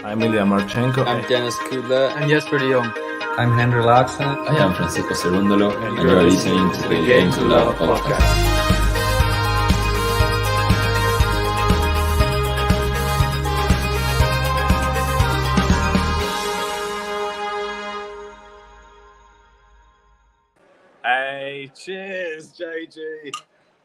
I'm Ilya Marchenko. I'm Dennis Kudla. I'm Jesper de Jong. I'm Henry Laxon. I am Francisco Cerundolo, and you are listening to the Game to Love podcast. Hey, cheers, JG.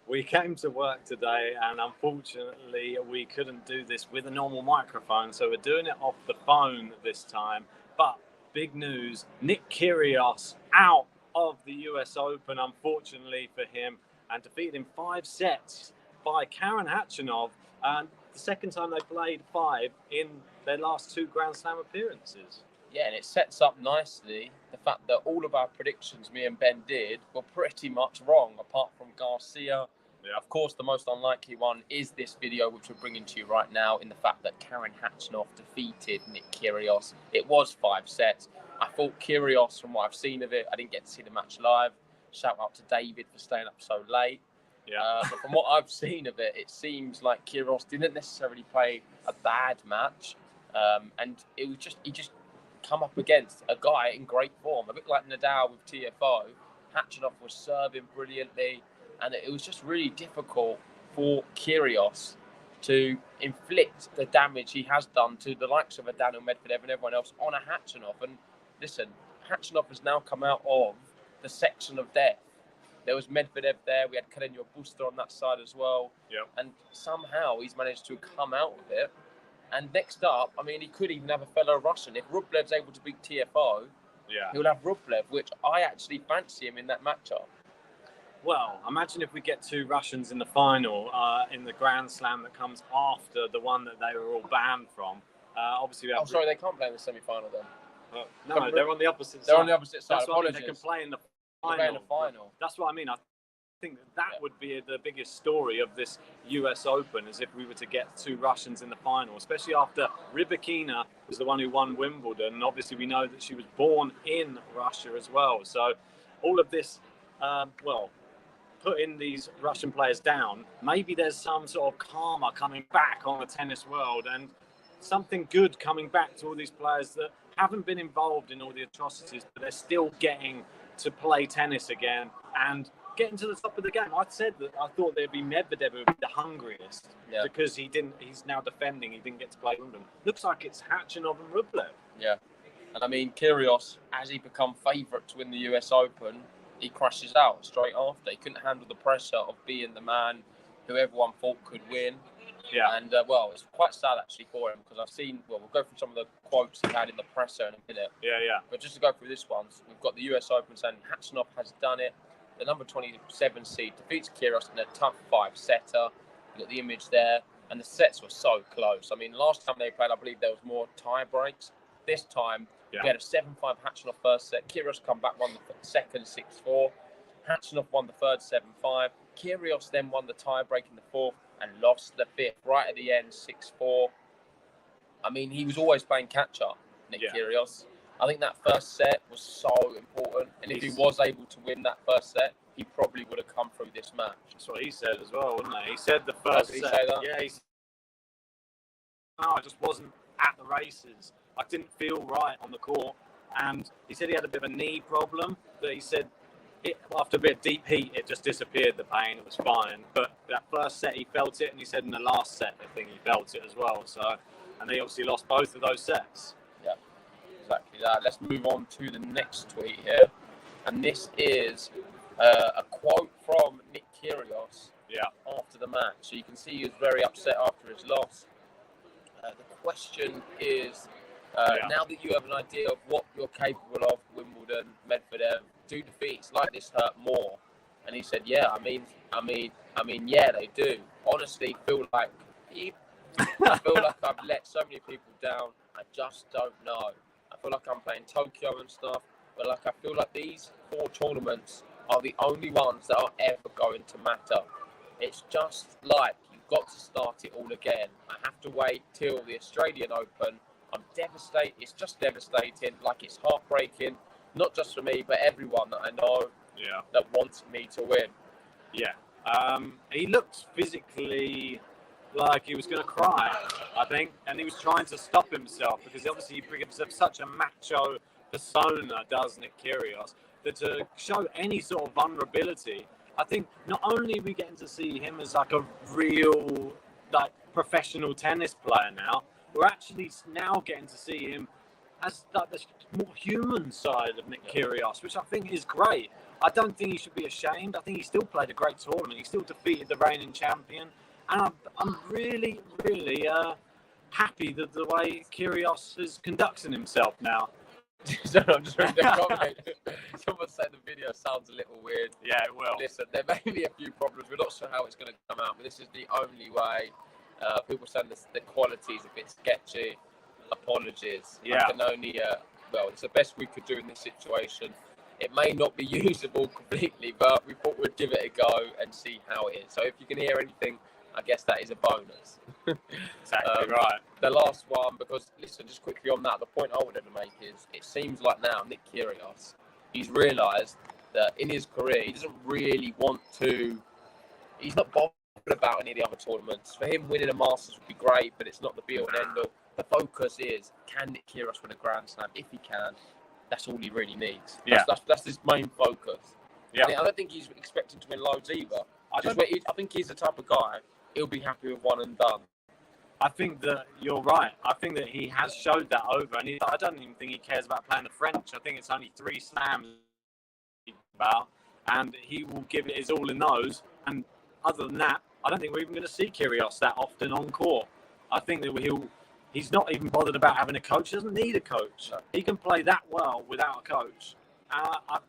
We came to work today, and unfortunately, we couldn't do this with a normal microphone, so we're doing it off the phone this time. But big news: Nick Kyrgios out of the US Open, unfortunately for him, and defeated in 5 sets by Karen Khachanov, and the second time they played 5 in their last 2 Grand Slam appearances. Yeah, and it sets up nicely the fact that all of our predictions me and Ben did were pretty much wrong, apart from Garcia. Yeah. Of course, the most unlikely one is this video, which we're bringing to you right now, in the fact that Karen Khachanov defeated Nick Kyrgios. It was 5 sets. I thought Kyrgios, from what I've seen of it, I didn't get to see the match live. Shout out to David for staying up so late. Yeah. But from what I've seen of it, it seems like Kyrgios didn't necessarily play a bad match. And it was he just come up against a guy in great form, a bit like Nadal with TFO. Khachanov was serving brilliantly, and it was just really difficult for Kyrgios to inflict the damage he has done to the likes of a Daniel Medvedev and everyone else on a Khachanov. And listen, Khachanov has now come out of the section of death. There was Medvedev there, we had Karen Khachanov on that side as well. Yep. And somehow he's managed to come out of it. And next up, I mean, he could even have a fellow Russian. If Rublev's able to beat TFO, he'll have Rublev, which I actually fancy him in that matchup. Well, imagine if we get 2 Russians in the final, in the Grand Slam that comes after the one that they were all banned from. Obviously, sorry, they can't play in the semi-final then. No, they're on the opposite side. They're on the opposite side. That's what I mean, they can play in the final. That's what I mean. I think that would be the biggest story of this US Open, is if we were to get 2 Russians in the final, especially after Rybakina was the one who won Wimbledon. And obviously, we know that she was born in Russia as well. So all of this, putting these Russian players down, maybe there's some sort of karma coming back on the tennis world and something good coming back to all these players that haven't been involved in all the atrocities, but they're still getting to play tennis again and getting to the top of the game. I said that I thought there'd be Medvedev who would be the hungriest because he's now defending, he didn't get to play Wimbledon. Looks like it's Khachanov and Rublev. Yeah. And I mean, Kyrgios, as he become favourite to win the US Open, he crashes out straight after. He couldn't handle the pressure of being the man who everyone thought could win. Yeah. And, it's quite sad actually for him, because I've seen, we'll go through some of the quotes he had in the presser in a minute. Yeah. But just to go through this one, we've got the US Open saying Khachanov has done it. The number 27 seed defeats Kyrgios in a tough 5-setter. You've got the image there. And the sets were so close. I mean, last time they played, I believe there was more tie breaks. This time, we had a 7-5 Khachanov first set. Kyrgios come back, won the second 6-4. Khachanov won the third 7-5. Kyrgios then won the tie break in the 4th and lost the 5th right at the end, 6-4. I mean, he was always playing catch-up, Nick Kyrgios. I think that first set was so important. And if he was able to win that first set, he probably would have come through this match. That's what he said as well, wasn't he? He said the first set. Say that? Yeah, he said, no, I just wasn't at the races. I didn't feel right on the court. And he said he had a bit of a knee problem, but he said after a bit of deep heat, it just disappeared, the pain. It was fine. But that first set, he felt it. And he said in the last set, I think he felt it as well. And he obviously lost both of those sets. Yeah, exactly that. Let's move on to the next tweet here. And this is a quote from Nick Kyrgios after the match. So you can see he was very upset after his loss. The question is, now that you have an idea of what you're capable of, Wimbledon, Medvedev, do defeats like this hurt more? And he said, yeah, I mean, yeah, they do. Honestly, I feel like I've let so many people down. I just don't know. I feel like I'm playing Tokyo and stuff, but I feel like these 4 tournaments are the only ones that are ever going to matter. It's just like you've got to start it all again. I have to wait till the Australian Open. I'm devastated. It's just devastating. It's heartbreaking, not just for me, but everyone that I know that wants me to win. Yeah. He looked physically like he was going to cry, I think, and he was trying to stop himself because obviously he brings up such a macho persona, does Nick Kyrgios, that to show any sort of vulnerability, I think not only are we getting to see him as like a real like professional tennis player now, we're actually now getting to see him as like the more human side of Nick Kyrgios, which I think is great. I don't think he should be ashamed. I think he still played a great tournament. He still defeated the reigning champion. And I'm really, really happy that the way Kyrgios is conducting himself now. So I'm just reading the comment. Someone said the video sounds a little weird. Yeah, it will. Listen, there may be a few problems. We're not sure how it's going to come out, but this is the only way. People saying the quality is a bit sketchy. Apologies. Yeah. I can only, well, it's the best we could do in this situation. It may not be usable completely, but we thought we'd give it a go and see how it is. So if you can hear anything, I guess that is a bonus. Exactly right. The last one, because listen, just quickly on that, the point I wanted to make is it seems like now Nick Kyrgios, he's realised that in his career he doesn't really want to. He's not bothered about any of the other tournaments. For him, winning a Masters would be great, but it's not the be all and end all. The focus is, can Nick Kyrgios win a Grand Slam? If he can, that's all he really needs. That's his main focus. Yeah. I don't think he's expecting to win loads either. I think he's the type of guy, he'll be happy with one and done. I think that you're right. I think that he has showed that over, and I don't even think he cares about playing the French. I think it's only 3 slams about, and he will give it his all in those. And other than that, I don't think we're even going to see Kyrgios that often on court. I think that he's not even bothered about having a coach. He doesn't need a coach. He can play that well without a coach. I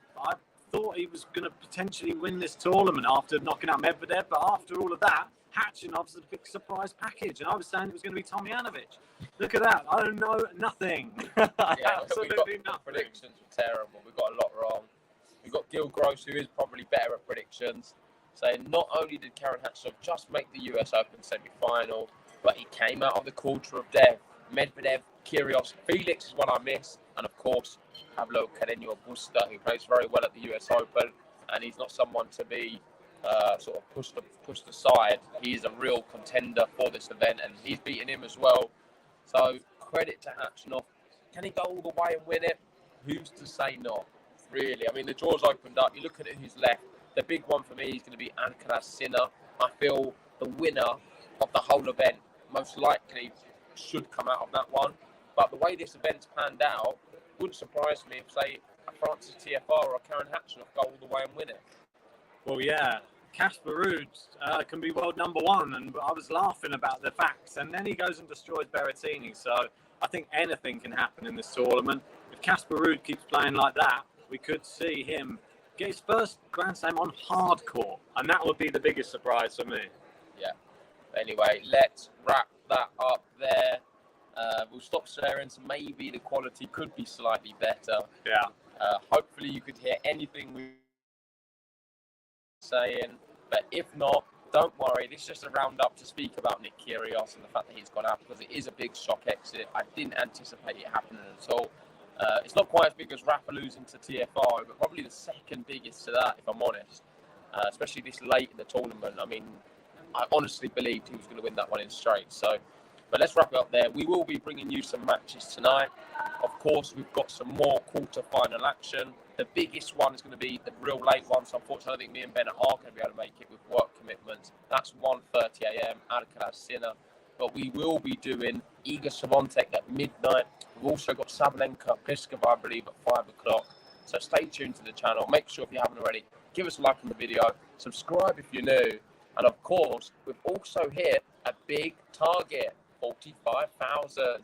thought he was going to potentially win this tournament after knocking out Medvedev, but after all of that, Khachanov's a big surprise package, and I was saying it was going to be Tomjanovic. Look at that. I don't know nothing. Absolutely nothing. Predictions were terrible. We got a lot wrong. We've got Gil Gross, who is probably better at predictions, saying not only did Karen Khachanov just make the US Open semi-final, but he came out of the quarter of death. Medvedev, Kyrgios, Felix is one I miss, and of course, Pablo Carreño Busta, who plays very well at the US Open, and he's not someone to be sort of pushed aside. He's a real contender for this event, and he's beaten him as well. So credit to Khachanov. Can he go all the way and win it? Who's to say not? Really, I mean, the draw's opened up. You look at it, who's left. The big one for me is going to be Alcaraz Sinner. I feel the winner of the whole event most likely should come out of that one. But the way this event's panned out, wouldn't surprise me if, say, a Francis TFR or a Karen Khachanov go all the way and win it. Well, yeah, Casper Ruud can be world number 1, and I was laughing about the facts, and then he goes and destroys Berrettini. So I think anything can happen in this tournament. If Casper Ruud keeps playing like that, we could see him get his first Grand Slam on hard court, and that would be the biggest surprise for me. Yeah. Anyway, let's wrap that up there. We'll stop sharing, so maybe the quality could be slightly better. Yeah. Hopefully you could hear anything we were saying, but if not, don't worry. This is just a roundup to speak about Nick Kyrgios and the fact that he's gone out, because it is a big shock exit. I didn't anticipate it happening at all. It's not quite as big as Rafa losing to TFR, but probably the second biggest to that, if I'm honest. Especially this late in the tournament. I mean, I honestly believed he was going to win that one in straight. So, but let's wrap it up there. We will be bringing you some matches tonight. Of course, we've got some more quarter-final action. The biggest one is going to be the real late one. So unfortunately, I think me and Ben are going to be able to make it with work commitments. That's 1:30 a.m. Alcaraz Sinner. But we will be doing Iga Swiatek at midnight. We've also got Sabalenka Pliskova, I believe, at 5 o'clock. So stay tuned to the channel. Make sure, if you haven't already, give us a like on the video. Subscribe if you're new. And of course, we've also hit a big target, 45,000.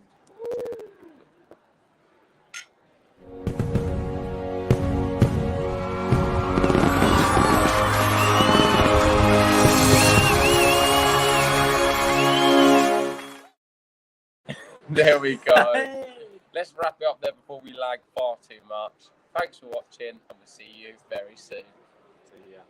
There we go. Let's wrap it up there before we lag far too much. Thanks for watching, and we'll see you very soon. See ya.